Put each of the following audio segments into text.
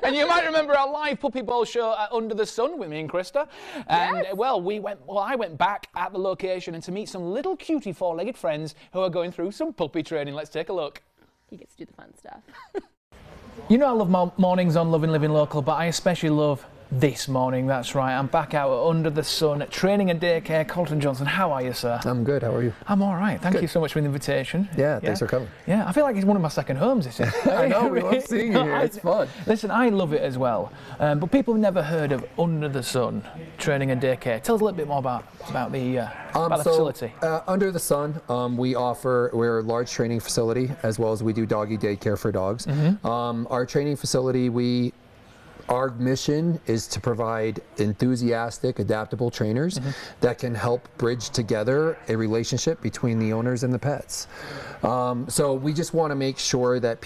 And you might remember our live puppy bowl show at Under the Sun with me and Krista. And Yes. well, I went back at the location and to meet some little cutie four-legged friends who are going through some puppy training. Let's take a look. He gets to do the fun stuff. You know I love my mornings on Loving Living Local, but I especially love this morning. That's right, I'm back out Under the Sun at Training and Daycare. Colton Johnson, how are you, sir? I'm good, how are you? I'm all right, thank you so much for the invitation. Yeah, thanks for coming. Yeah, I feel like it's one of my second homes, this is. I know, we love seeing you here, it's fun. Listen, I love it as well, but people have never heard of Under the Sun Training and Daycare. Tell us a little bit more about the facility. Under the Sun, we're a large training facility, as well as we do doggy daycare for dogs. Our training facility, our mission is to provide enthusiastic, adaptable trainers that can help bridge together a relationship between the owners and the pets. So we just want to make sure that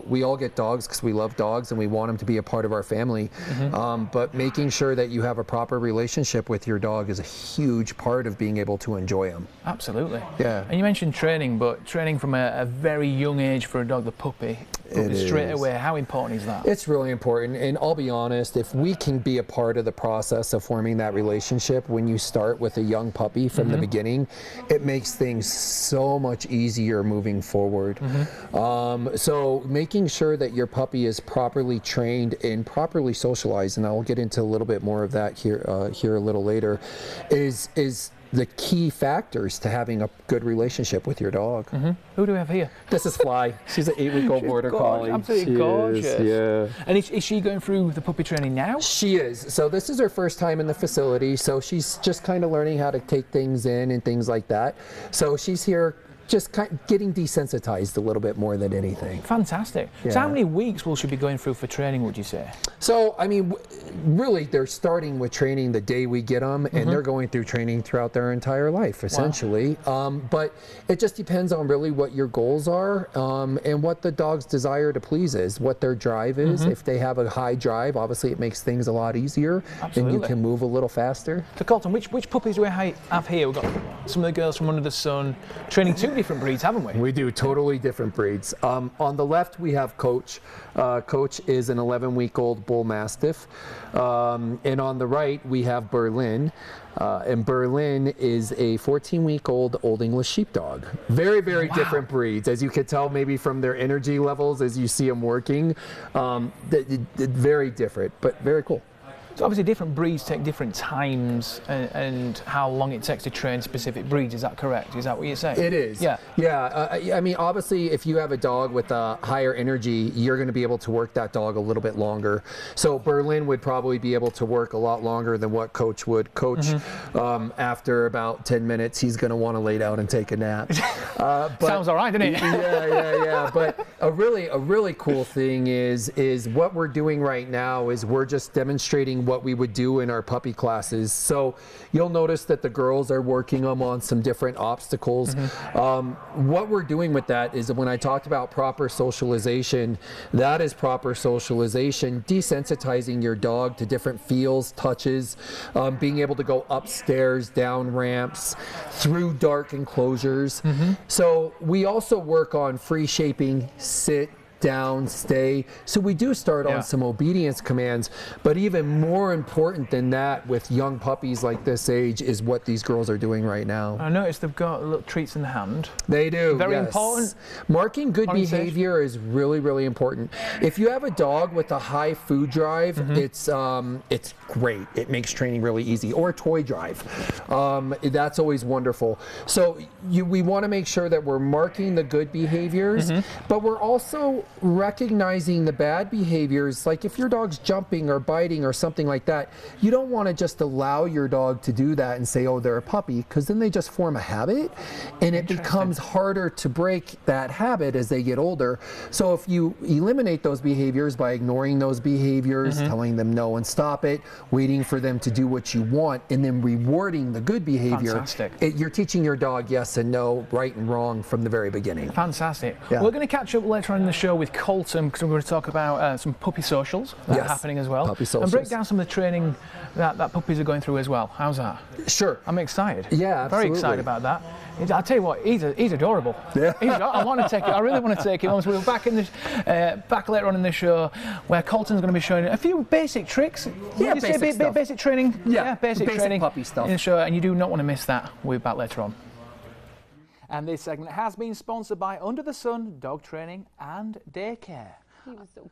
we all get dogs because we love dogs and we want them to be a part of our family. But making sure that you have a proper relationship with your dog is a huge part of being able to enjoy them. Absolutely. Yeah. And you mentioned training, but training from a very young age for a dog, the puppy straight away, how important is that? It's really important, and I'll be honest, if we can be a part of the process of forming that relationship when you start with a young puppy from the beginning, it makes things so much easier moving forward. So making sure that your puppy is properly trained and properly socialized, and I'll get into a little bit more of that here a little later, is the key factors to having a good relationship with your dog. Who do we have here? This is Fly. She's an 8-week-old border collie. Absolutely gorgeous. Yeah. And is she going through the puppy training now? She is. So this is her first time in the facility. So she's just kind of learning how to take things in and things like that. So she's here just kind of getting desensitized a little bit more than anything. Fantastic. Yeah. So how many weeks will she be going through for training, would you say? So, I mean, really, they're starting with training the day we get them, and they're going through training throughout their entire life, essentially. Wow. But it just depends on really what your goals are and what the dog's desire to please is, what their drive is. If they have a high drive, obviously it makes things a lot easier, and you can move a little faster. So Colton, which puppies do we have here? We've got some of the girls from Under the Sun training two different breeds, haven't we? We do totally different breeds. On the left, we have Coach. Coach is an 11-week-old bull mastiff. And on the right, we have Berlin. And Berlin is a 14-week-old Old English sheepdog. Very, very different breeds. As you can tell maybe from their energy levels as you see them working. Very different, but very cool. So obviously different breeds take different times and how long it takes to train specific breeds, is that correct? Is that what you're saying? It is. Yeah. Yeah, I mean, obviously if you have a dog with a higher energy, you're going to be able to work that dog a little bit longer. So Berlin would probably be able to work a lot longer than what Coach would. Coach, after about 10 minutes, he's going to want to lay down and take a nap. But, sounds all right, doesn't it? Yeah. But a really cool thing is what we're doing right now is we're just demonstrating what we would do in our puppy classes. So you'll notice that the girls are working them on some different obstacles. What we're doing with that is when I talked about proper socialization, that is proper socialization, desensitizing your dog to different feels, touches, being able to go upstairs, down ramps, through dark enclosures. So we also work on free shaping, sit, down, stay. So we do start on some obedience commands, but even more important than that with young puppies like this age is what these girls are doing right now. I noticed they've got little treats in the hand. They do. Very important. Marking good behavior is really, really important. If you have a dog with a high food drive, it's great. It makes training really easy. Or a toy drive. That's always wonderful. So we want to make sure that we're marking the good behaviors, but we're also recognizing the bad behaviors. Like if your dog's jumping or biting or something like that, you don't want to just allow your dog to do that and say, oh, they're a puppy, because then they just form a habit and it becomes harder to break that habit as they get older. So if you eliminate those behaviors by ignoring those behaviors, telling them no and stop it, waiting for them to do what you want, and then rewarding the good behavior, you're teaching your dog yes and no, right and wrong from the very beginning. Fantastic. We're going to catch up later on in the show with Colton because we're going to talk about some puppy socials that are happening as well. Puppy socials. And break down some of the training that puppies are going through as well. How's that? Sure. I'm excited. Yeah, absolutely. Very excited about that. I'll tell you what, he's adorable. Yeah. I want to take it. I really want to take him on. So we're back in this, back later on in the show where Colton's going to be showing a few basic tricks. Yeah, Would you basic say stuff. Basic training. Yeah, basic training puppy stuff in the show, and you do not want to miss that. We'll be back later on. And this segment has been sponsored by Under the Sun Dog Training and Daycare. He was so